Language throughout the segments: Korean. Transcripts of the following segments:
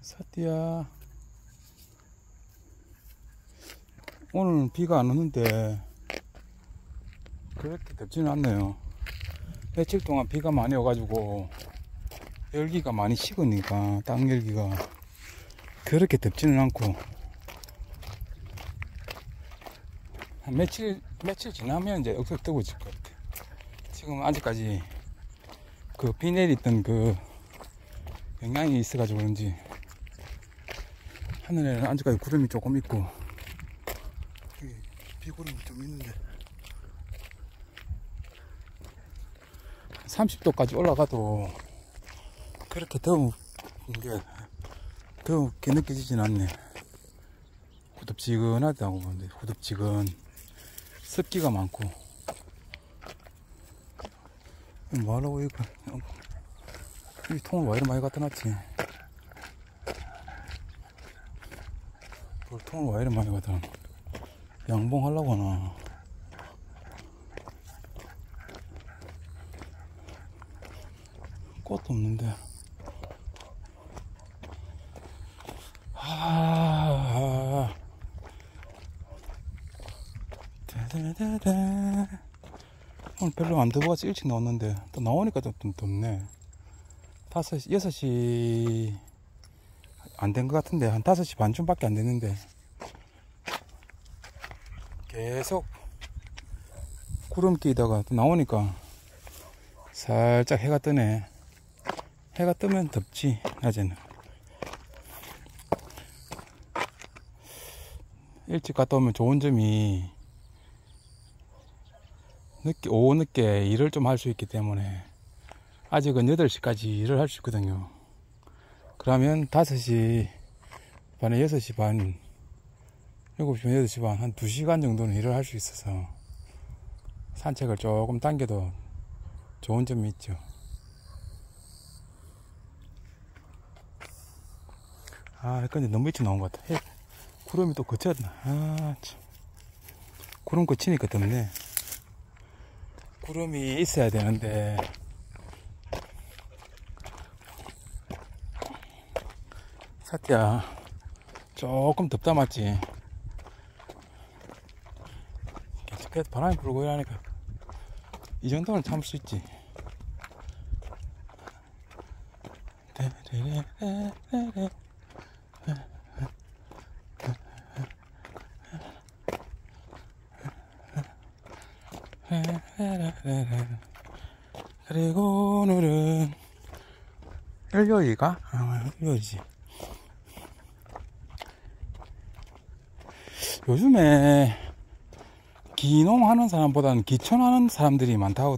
사띠야, 오늘은 비가 안 오는데 그렇게 덥지는 않네요. 며칠 동안 비가 많이 와가지고 열기가 많이 식으니까 땅 열기가 그렇게 덥지는 않고, 한 며칠 지나면 이제 억수로 뜨거워질 것 같아. 지금 아직까지 그 비 내리던 그 영향이 있어가지고 그런지 하늘에는 아직까지 구름이 조금 있고, 비구름이 좀 있는데 30도까지 올라가도 그렇게 덥게 느껴지진 않네. 후덥지근하다고 보는데, 후덥지근, 습기가 많고. 뭐하려고 이거 이 통을 왜 이렇게 많이 갖다 놨지? 통을 왜 이렇게 많이 갖다 놨나? 양봉하려고 하나? 꽃도 없는데. 오늘 별로 안 더워서 일찍 나왔는데 또 나오니까 좀 덥네. 5시, 6시 안 된 것 같은데, 한 5시 반쯤밖에 안 됐는데 계속 구름 끼다가 또 나오니까 살짝 해가 뜨네. 해가 뜨면 덥지, 낮에는. 일찍 갔다 오면 좋은 점이 오후 늦게 일을 좀 할 수 있기 때문에, 아직은 8시까지 일을 할 수 있거든요. 그러면 5시 반에 6시 반, 7시 반, 8시 반, 한 2시간 정도는 일을 할 수 있어서 산책을 조금 당겨도 좋은 점이 있죠. 근데 너무 일찍 나온 것 같아. 구름이 또 거쳤나. 참. 구름 거치니까 덥네. 구름이 있어야 되는데 사띠야, 조금 덥다 맞지? 계속해서 바람이 불고 이러니까 이 정도는 참을 수 있지. 그리고 오늘은 일요일가? 일요일이지. 요즘에 기농 하는 사람보다는 기촌 하는 사람들이 많다고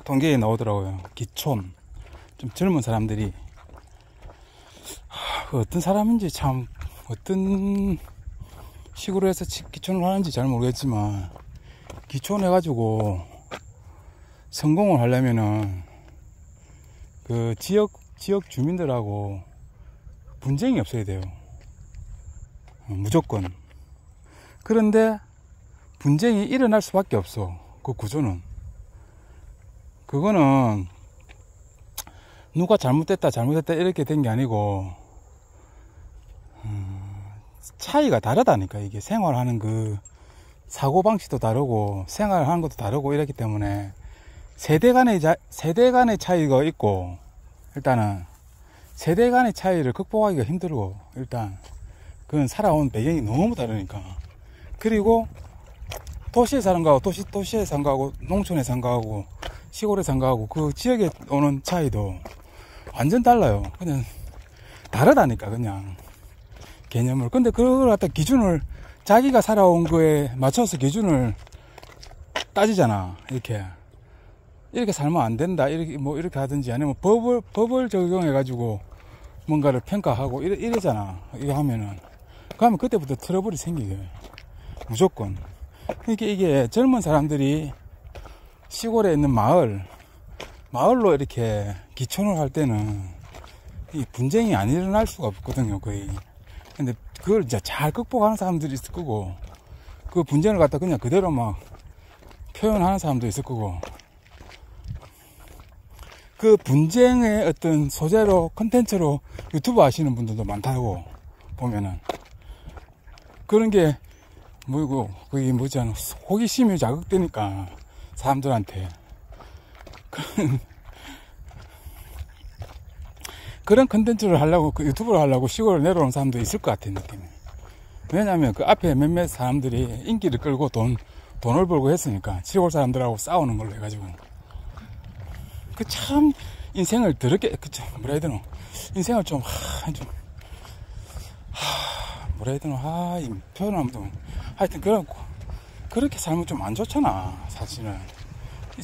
통계에 나오더라고요. 기촌, 좀 젊은 사람들이. 어떤 사람인지 참, 어떤 식으로 해서 기촌을 하는지 잘 모르겠지만, 기촌 해가지고 성공을 하려면은 그 지역 주민들하고 분쟁이 없어야 돼요. 무조건. 그런데 분쟁이 일어날 수밖에 없어. 그 구조는. 그거는 누가 잘못됐다 이렇게 된 게 아니고, 차이가 다르다니까. 이게 생활하는 그 사고방식도 다르고 생활하는 것도 다르고 이렇기 때문에 세대 간의 차이가 있고, 일단은 세대 간의 차이를 극복하기가 힘들고, 일단 그건 살아온 배경이 너무 다르니까. 그리고 도시에 사는 거하고 도시에 산 거하고 농촌에 산 거하고 시골에 산 거하고 그 지역에 오는 차이도 완전 달라요. 그냥 다르다니까, 그냥 개념을. 근데 그걸 갖다 기준을 자기가 살아온 거에 맞춰서 기준을 따지잖아. 이렇게 살면 안 된다, 이렇게 하든지, 아니면 법을 적용해 가지고 뭔가를 평가하고 이러잖아. 이거 하면은, 그러면 그때부터 트러블이 생기게, 무조건. 이게 젊은 사람들이 시골에 있는 마을로 이렇게 기촌을 할 때는 이 분쟁이 안 일어날 수가 없거든요, 거의. 근데 그걸 이제 잘 극복하는 사람들이 있을 거고, 그 분쟁을 갖다 그냥 그대로 막 표현하는 사람도 있을 거고, 그 분쟁의 어떤 소재로 컨텐츠로 유튜브 하시는 분들도 많다고 보면은 그런 게 뭐고 그게 뭐잖아 호기심이 자극되니까 사람들한테 그런 컨텐츠를 하려고 그 유튜브를 하려고 시골을 내려오는 사람도 있을 것 같은 느낌이. 왜냐하면 그 앞에 몇몇 사람들이 인기를 끌고 돈을 벌고 했으니까 시골 사람들하고 싸우는 걸로 해가지고 그 참 인생을 더럽게 뭐라 해야 되노 인생을 좀 뭐라 해야 되노 이 표현하면 좀 하여튼 그렇게 살면 좀 안 좋잖아 사실은.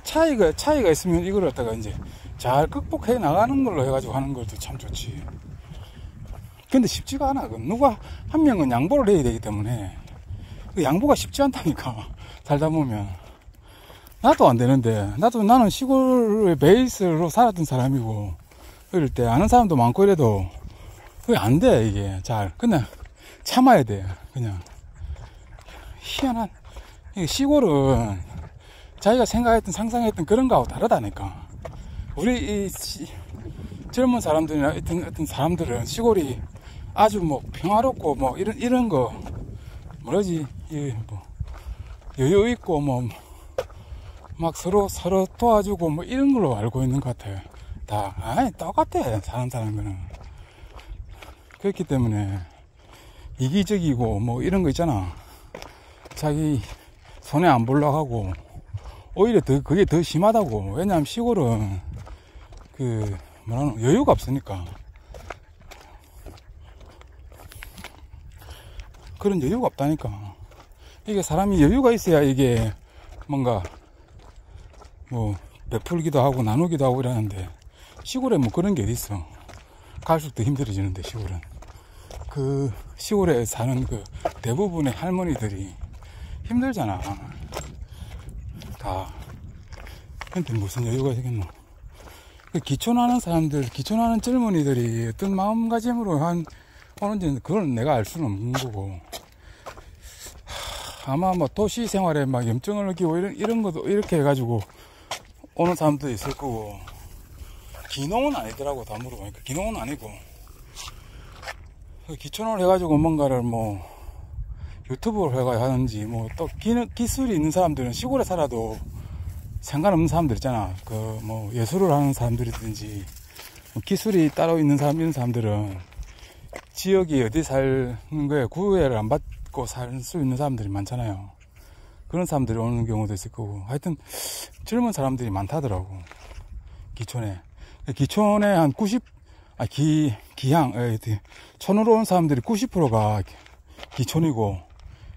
차이가 있으면 이걸 갖다가 이제 잘 극복해 나가는 걸로 해가지고 하는 것도 참 좋지. 근데 쉽지가 않아. 누가 한 명은 양보를 해야 되기 때문에 그 양보가 쉽지 않다니까. 살다 보면 나도 안 되는데 나는 시골의 베이스로 살았던 사람이고 이럴 때 아는 사람도 많고 이래도 그게 안 돼 이게 잘. 그냥 참아야 돼. 그냥 희한한 시골은 자기가 생각했던 상상했던 그런 거하고 다르다니까. 우리 이 젊은 사람들이나 어떤 사람들은 시골이 아주 뭐 평화롭고 뭐 이런 거 뭐라지 뭐 여유 있고 뭐 막 서로 도와주고 뭐 이런 걸로 알고 있는 것 같아요. 다 똑같아 사는 거는. 그렇기 때문에 이기적이고 뭐 이런 거 있잖아. 자기 손해 안 보려고 하고 오히려 그게 더 심하다고. 왜냐하면 시골은 여유가 없으니까. 그런 여유가 없다니까. 이게 사람이 여유가 있어야 이게 뭔가 뭐 베풀기도 하고 나누기도 하고 이러는데 시골에 뭐 그런 게 어딨어. 갈수록 더 힘들어지는데 시골은. 그 시골에 사는 그 대부분의 할머니들이 힘들잖아. 다. 근데 무슨 여유가 생겼노. 기촌하는 젊은이들이 어떤 마음가짐으로 오는지 그건 내가 알 수는 없는 거고. 아마 뭐 도시 생활에 막 염증을 느끼고 이런 것도 이렇게 해가지고 오는 사람도 있을 거고. 기농은 아니더라고 다 물어보니까. 기농은 아니고 기촌을 해가지고 뭔가를 뭐 유튜브를 해가 하는지 뭐 또 기술이 있는 사람들은 시골에 살아도 상관없는 사람들 있잖아. 뭐 예술을 하는 사람들이든지 기술이 따로 있는 이런 사람들은 지역이 어디 사는 거에 구애를 안 받고 살 수 있는 사람들이 많잖아요. 그런 사람들이 오는 경우도 있을 거고. 하여튼 젊은 사람들이 많다더라고 기촌에 한 90 촌으로 온 사람들이 90%가 기촌이고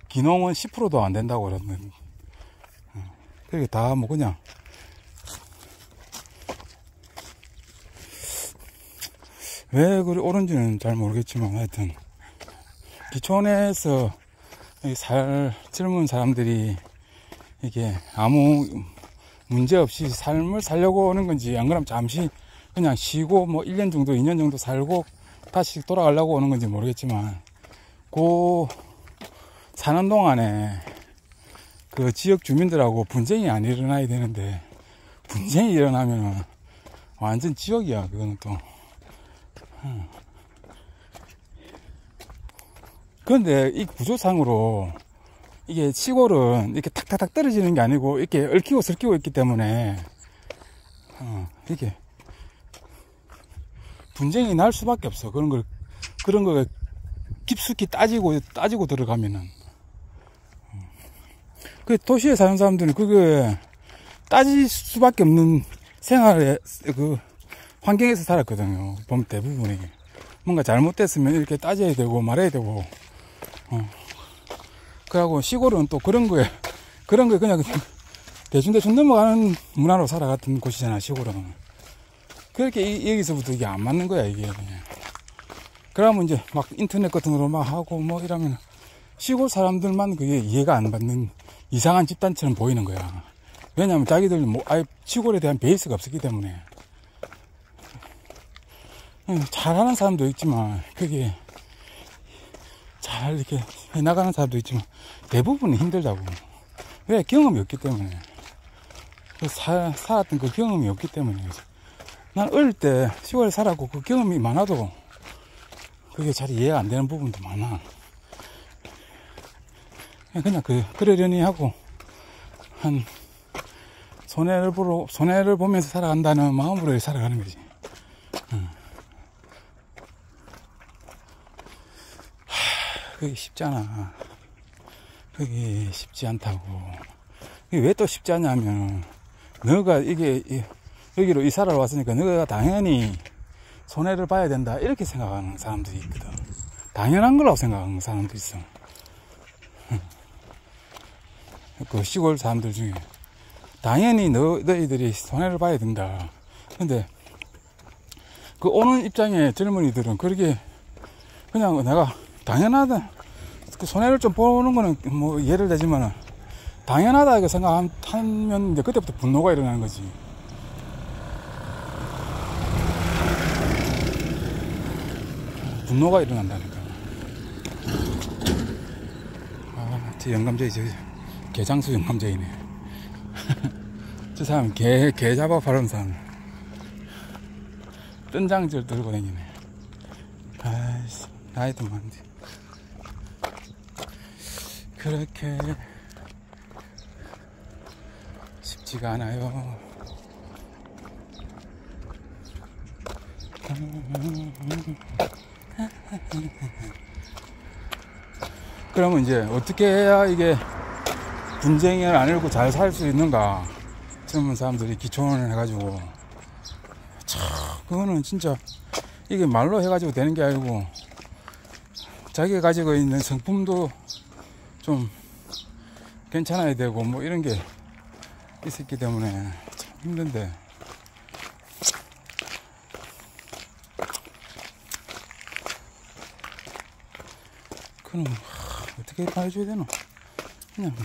기농은 10%도 안 된다고 그러는. 그게 다 뭐 그냥 왜 그리 옳은지는 잘 모르겠지만 하여튼 기촌에서 젊은 사람들이 이게 아무 문제 없이 삶을 살려고 오는 건지 안 그러면 잠시 그냥 쉬고 뭐 1년 정도 2년 정도 살고 다시 돌아가려고 오는 건지 모르겠지만 사는 동안에 그 지역 주민들하고 분쟁이 안 일어나야 되는데 분쟁이 일어나면 완전 지역이야. 그거는 또. 그런데 이 구조상으로 이게 시골은 이렇게 탁탁탁 떨어지는 게 아니고 이렇게 얽히고 설키고 있기 때문에 이게 분쟁이 날 수밖에 없어. 그런 걸 깊숙이 따지고 들어가면은. 그 도시에 사는 사람들은 그게 따질 수밖에 없는 생활의 환경에서 살았거든요. 보면 대부분이 뭔가 잘못됐으면 이렇게 따져야 되고 말해야 되고. 그러고 시골은 또 그런 거에 그냥 대충 넘어가는 문화로 살아갔던 곳이잖아. 시골은. 그렇게 여기서부터 이게 안 맞는 거야 이게. 그러면 이제 막 인터넷 같은 거로 막 하고 뭐 이러면 시골 사람들만 그게 이해가 안 받는 이상한 집단처럼 보이는 거야. 왜냐면 자기들 뭐 아예 시골에 대한 베이스가 없었기 때문에. 잘하는 사람도 있지만 그게 잘 이렇게 해나가는 사람도 있지만 대부분은 힘들다고. 왜? 경험이 없기 때문에. 살았던 그 경험이 없기 때문에. 난 어릴 때 시골에 살았고 그 경험이 많아도 그게 잘 이해가 안 되는 부분도 많아. 그냥 그러려니 하고 한 손해를 보면서 살아간다는 마음으로 살아가는 거지. 그게 쉽잖아. 그게 쉽지 않다고. 그게 왜 또 쉽지 않냐면, 너가 여기로 이사를 왔으니까 너가 당연히 손해를 봐야 된다. 이렇게 생각하는 사람들이 있거든. 당연한 거라고 생각하는 사람도 있어. 그 시골 사람들 중에. 당연히 너희들이 손해를 봐야 된다. 근데, 그 오는 입장의 젊은이들은 그렇게, 그냥 내가 당연하다. 그 손해를 좀 보는 거는 뭐 이해를 되지만은, 당연하다 이렇게 생각하면 이제 그때부터 분노가 일어나는 거지. 분노가 일어난다니까. 아, 저 영감쟁이, 저 개장수 영감쟁이네. 저 사람 개 잡아 파는 사람. 뜬장질 들고 다니네. 아이씨, 나이도 많은데. 그렇게 쉽지가 않아요. 그러면 이제 어떻게 해야 이게 분쟁을 안 일고 잘 살 수 있는가? 젊은 사람들이 기초원을 해가지고, 그거는 진짜 이게 말로 해가지고 되는 게 아니고, 자기가 가지고 있는 성품도 좀 괜찮아야 되고 뭐 이런 게 있었기 때문에 참 힘든데, 그럼 어떻게 해줘야 되나? 그냥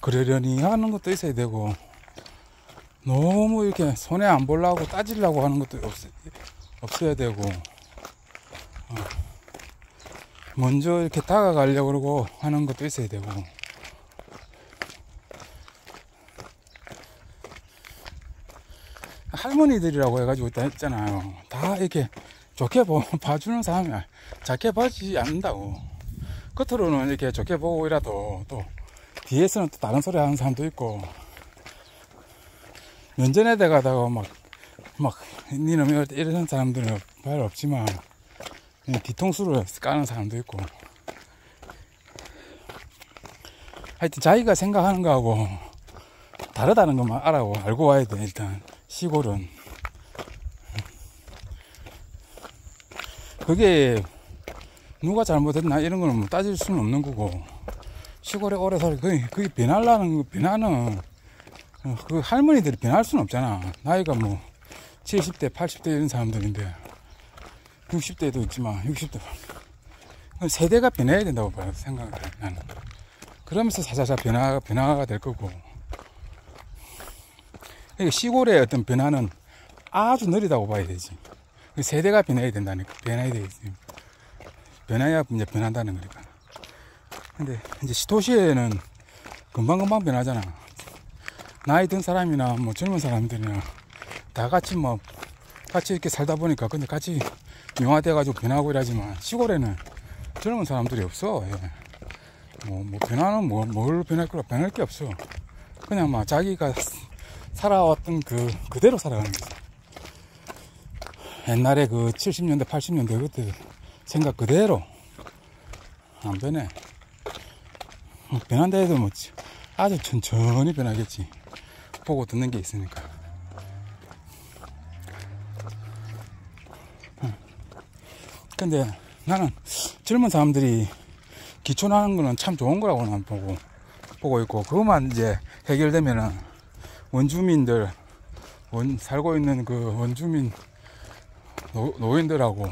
그러려니 하는 것도 있어야 되고, 너무 이렇게 손해 안 보려고 따지려고 하는 것도 없어야 되고, 먼저 이렇게 다가가려고 그러고 하는 것도 있어야 되고. 할머니들이라고 해가지고 있다 했잖아요. 다 이렇게 좋게 봐주는 사람이 작게 봐주지 않는다고. 겉으로는 이렇게 좋게 보고 이라도 또 뒤에서는 또 다른 소리 하는 사람도 있고, 면전에 대가다가 막 니는 이런 사람들은 별로 없지만 뒤통수를 까는 사람도 있고. 하여튼 자기가 생각하는 거하고 다르다는 것만 알고 와야 돼. 일단 시골은 그게 누가 잘못했나 이런 거는 뭐 따질 수는 없는 거고, 시골에 오래 살고 그게 변하는 그 할머니들이 변할 수는 없잖아. 나이가 뭐 70대 80대 이런 사람들인데, 60대도 있지만 60대 세대가 변해야 된다고 봐요. 생각을 해, 나는. 그러면서 사사사 변화가 될 거고. 그러니까 시골의 어떤 변화는 아주 느리다고 봐야 되지. 세대가 변해야 된다니까. 변해야 되지. 변해야 이제 변한다는 거니까. 근데 이제 도시에는 금방금방 변하잖아. 나이 든 사람이나 뭐 젊은 사람들이나 다 같이 같이 이렇게 살다 보니까 근데 같이 융화돼가지고 변하고 이러지만, 시골에는 젊은 사람들이 없어. 예. 뭐 변화는 뭘 변할 게 없어. 그냥 자기가 살아왔던 그대로 살아가는 거지. 옛날에 그 70년대 80년대 그때 생각 그대로 안 변해. 변한다 해도 아주 천천히 변하겠지. 보고 듣는 게 있으니까. 근데 나는 젊은 사람들이 기촌하는 거는 참 좋은 거라고 난 보고 있고, 그것만 이제 해결되면은 원주민들, 살고 있는 그 원주민 노인들하고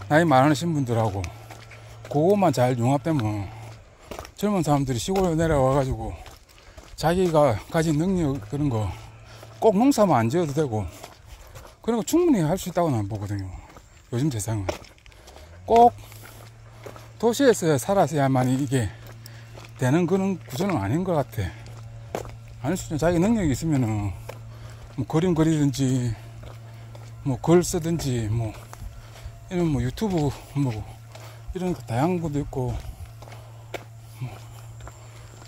나이 많으신 분들하고 그것만 잘 융합되면, 젊은 사람들이 시골에 내려와가지고 자기가 가진 능력 그런 거 꼭 농사만 안 지어도 되고 그런 거 충분히 할 수 있다고 난 보거든요. 요즘 세상은 꼭 도시에서 살아서야만 이게 되는 그런 구조는 아닌 것 같아. 아닐 수 있잖아. 자기 능력이 있으면은 뭐 그림 그리든지 뭐 글 쓰든지 뭐 이런 뭐 유튜브 뭐 이런 다양한 것도 있고 뭐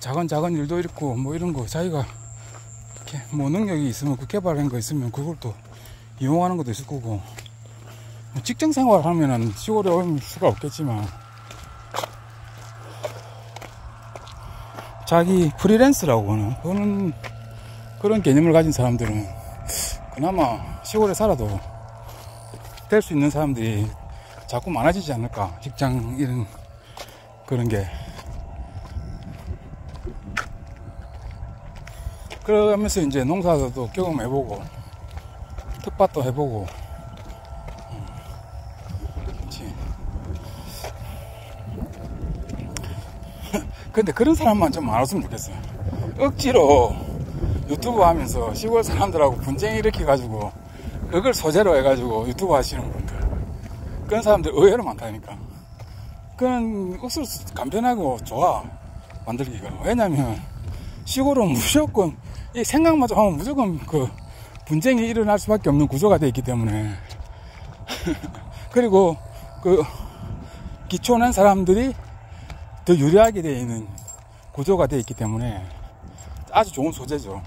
작은 일도 있고 뭐 이런 거 자기가 이렇게 뭐 능력이 있으면 그 개발한 거 있으면 그걸 또 이용하는 것도 있을 거고 뭐 직장 생활 하면은 시골에 올 수가 없겠지만 자기 프리랜스라고 하는 그런 개념을 가진 사람들은 그나마 시골에 살아도 될 수 있는 사람들이 자꾸 많아지지 않을까. 직장 이런 그런 게. 그러면서 이제 농사도 경험해보고 텃밭도 해보고 그렇지. 근데 그런 사람만 좀 많았으면 좋겠어요. 억지로 유튜브 하면서 시골 사람들하고 분쟁 일으켜가지고 그걸 소재로 해가지고 유튜브 하시는 분들, 그런 사람들 의외로 많다니까. 그건 억수로 간편하고 좋아 만들기가. 왜냐면 시골은 무조건 이 생각마저 하면 무조건 그 분쟁이 일어날 수밖에 없는 구조가 되어 있기 때문에 그리고 그 기초는 사람들이 더 유리하게 되어 있는 구조가 되어 있기 때문에 아주 좋은 소재죠.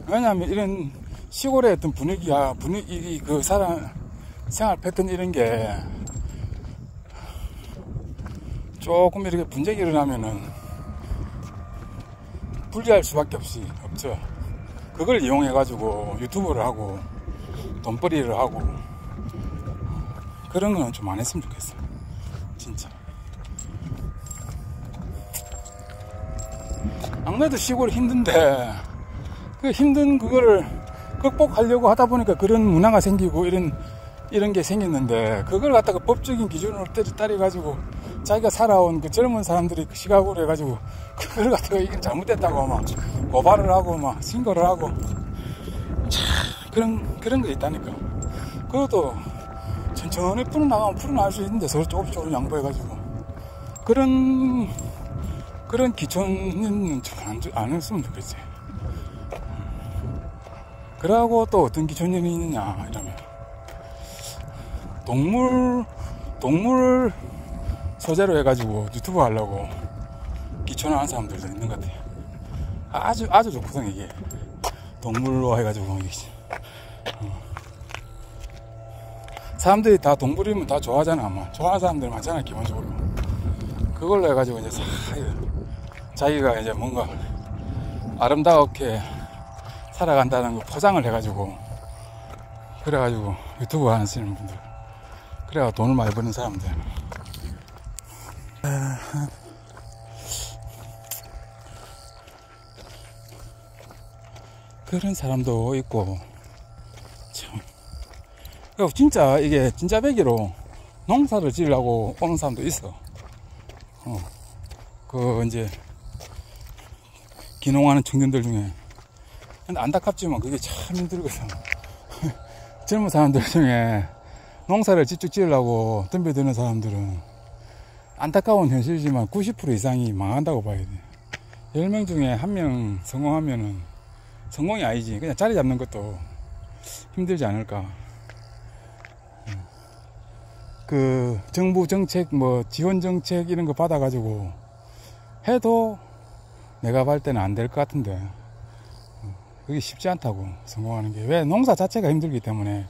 왜냐하면 이런 시골의 어떤 분위기 그 사람 생활 패턴 이런 게 조금 이렇게 분쟁이 일어나면은 불리할 수밖에 없죠. 그걸 이용해가지고 유튜브를 하고 돈벌이를 하고 그런 거는 좀 안 했으면 좋겠어. 진짜. 아무래도 시골이 힘든데 그 힘든 그거를 극복하려고 하다 보니까 그런 문화가 생기고 이런 게 생겼는데, 그걸 갖다가 법적인 기준으로 따라가지고 자기가 살아온 그 젊은 사람들이 그 시각으로 해가지고 그걸 갖다가 이게 잘못됐다고 막 고발을 하고 막 신고를 하고 참 그런 게 있다니까. 그것도 천천히 풀어나갈 수 있는데 서로 조금씩 양보해가지고 그런 기초는 좀 안 했으면 좋겠지. 그러고 또 어떤 기초년이 있느냐 이러면 동물 소재로 해가지고 유튜브 하려고 기초는 하는 사람들도 있는 것 같아요. 아주 좋거든 이게. 동물로 해가지고 사람들이 다 동물이면 다 좋아하잖아. 아마 좋아하는 사람들 많잖아 기본적으로. 그걸로 해가지고 이제 자기가 이제 뭔가 아름답게 살아간다는 거 포장을 해가지고 그래가지고 유튜브 하시는 분들, 그래가 돈을 많이 버는 사람들. 그런 사람도 있고 참. 진짜 이게 진짜 배기로 농사를 지으려고 오는 사람도 있어. 그 이제 기농하는 청년들 중에. 근데 안타깝지만 그게 참 힘들거든. 젊은 사람들 중에 농사를 직접 지으려고 덤벼드는 사람들은 안타까운 현실이지만 90% 이상이 망한다고 봐야 돼. 10명 중에 1명 성공하면은 성공이 아니지. 그냥 자리 잡는 것도 힘들지 않을까. 그 정부 정책 뭐 지원 정책 이런 거 받아가지고 해도 내가 볼 때는 안 될 것 같은데 그게 쉽지 않다고 성공하는 게. 왜? 농사 자체가 힘들기 때문에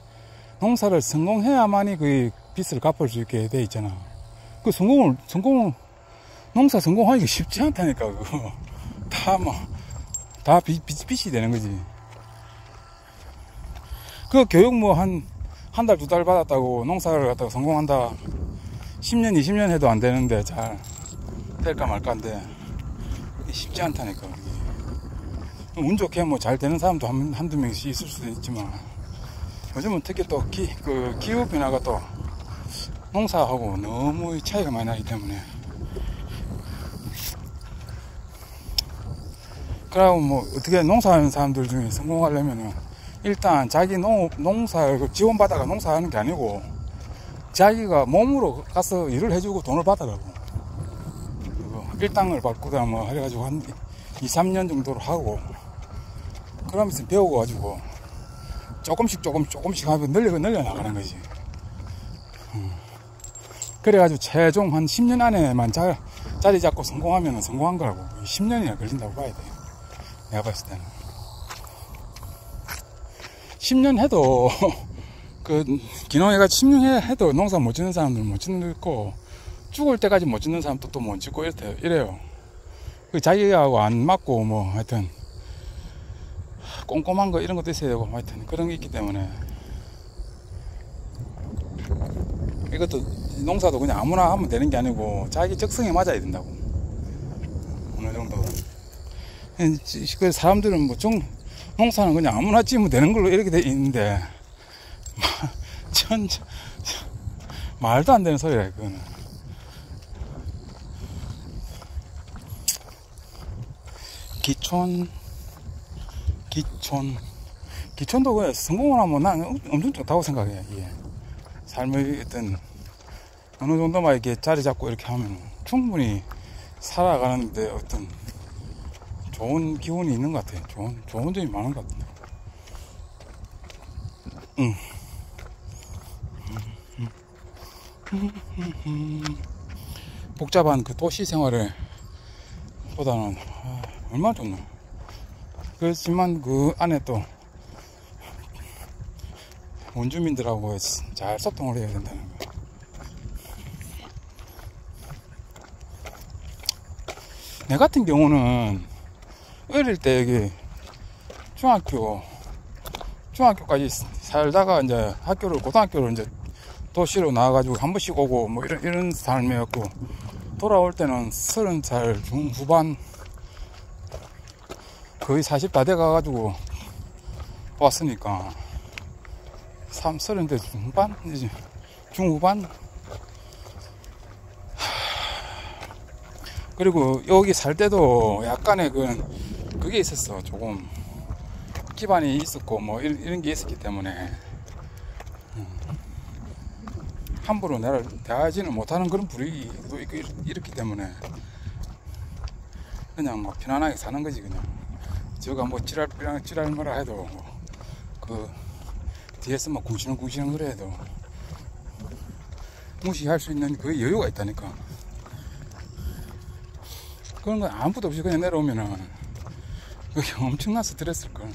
농사를 성공해야만이 그 빚을 갚을 수 있게 돼 있잖아. 그 농사 성공하기가 쉽지 않다니까. 그거 다 빚이 되는 거지. 그 교육 뭐 한 달, 2달 받았다고 농사를 갖다가 성공한다 10년, 20년 해도 안 되는데 잘 될까 말까인데 쉽지 않다니까. 운 좋게 뭐 잘 되는 사람도 한두 명씩 있을 수도 있지만 요즘은 특히 또 기후 변화가 또 농사하고 너무 차이가 많이 나기 때문에 그러고 뭐 어떻게 농사하는 사람들 중에 성공하려면은 일단 자기 농사 지원받아가 농사하는 게 아니고 자기가 몸으로 가서 일을 해주고 돈을 받으라고. 일당을 받고다 뭐 해가지고 2, 3년 정도로 하고, 그러면서 배워가지고, 조금씩 하면 늘려나가는 거지. 그래가지고 최종 한 10년 안에만 자리 잡고 성공하면 성공한 거라고. 10년이나 걸린다고 봐야 돼. 내가 봤을 때는. 10년 해도, 기농해가 10년 해도 농사 못 짓는 사람들은 못 짓는 거, 죽을 때까지 못 짓는 사람도 또 못 짓고 이래요. 자기하고 안 맞고, 뭐, 하여튼, 꼼꼼한 거 이런 것도 있어야 되고, 하여튼, 그런 게 있기 때문에. 이것도, 농사도 그냥 아무나 하면 되는 게 아니고, 자기 적성에 맞아야 된다고. 어느 정도. 그 사람들은 뭐, 농사는 그냥 아무나 지으면 되는 걸로 이렇게 돼 있는데, 말도 안 되는 소리야, 그거는. 기촌도 그래, 성공을 하면 난 엄청 좋다고 생각해. 예. 삶의 어떤, 어느 정도만 이렇게 자리 잡고 이렇게 하면 충분히 살아가는데 어떤 좋은 기운이 있는 것 같아. 좋은 점이 많은 것 같아. 복잡한 그 도시 생활을 보다는 얼마나 좋나. 그렇지만 그 안에 또 원주민들하고 잘 소통을 해야 된다는 거. 내 같은 경우는 어릴 때 여기 중학교까지 살다가 이제 고등학교를 이제 도시로 나와가지고 한 번씩 오고 뭐 이런 삶이었고, 돌아올 때는 30살 중후반, 거의 40 다 돼가가지고 왔으니까 30대 중반? 이제 중후반? 그리고 여기 살 때도 약간의 그게 있었어. 조금 기반이 있었고 뭐 이런 게 있었기 때문에 함부로 나를 대하지는 못하는 그런 분위기도 있고 이렇기 때문에 그냥 뭐 편안하게 사는 거지. 그냥 저가 뭐 찌랄 뭐라 해도 그 뒤에서 막 궁시렁 그래 해도 무시할 수 있는 그 여유가 있다니까. 그런 건 아무것도 없이 그냥 내려오면은 그게 엄청난 스트레스일걸.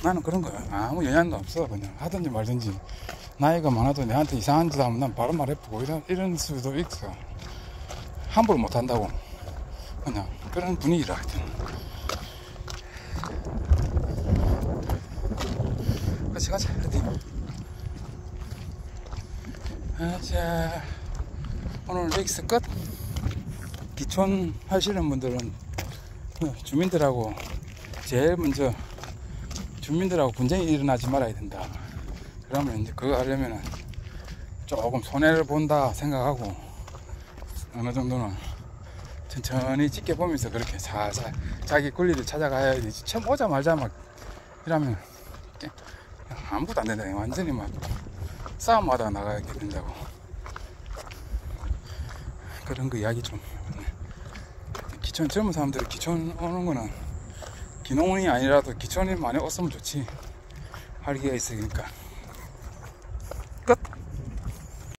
나는 그런 거 아무 영향도 없어. 그냥 하든지 말든지, 나이가 많아도 내한테 이상한 짓 하면 난 바로 말해보고 이런 수도 있어. 함부로 못 한다고. 그냥 그런 분위기라. 하여튼 가자 어디. 자, 오늘 여기서 끝. 기촌 하시는 분들은 주민들하고 제일 먼저 주민들하고 분쟁이 일어나지 말아야 된다. 그러면 이제 그거 하려면은 조금 손해를 본다 생각하고 어느 정도는 천천히 지켜보면서 그렇게 살살 자기 권리를 찾아가야 되지. 처음 오자마자 막 이러면 아무것도 안 된다. 완전히 막 싸움하다 나가게 된다고. 그런 거 이야기 좀. 기촌 젊은 사람들이 기촌 오는 거는 기농이 아니라도 기촌이 많이 왔으면 좋지. 활기가 있으니까.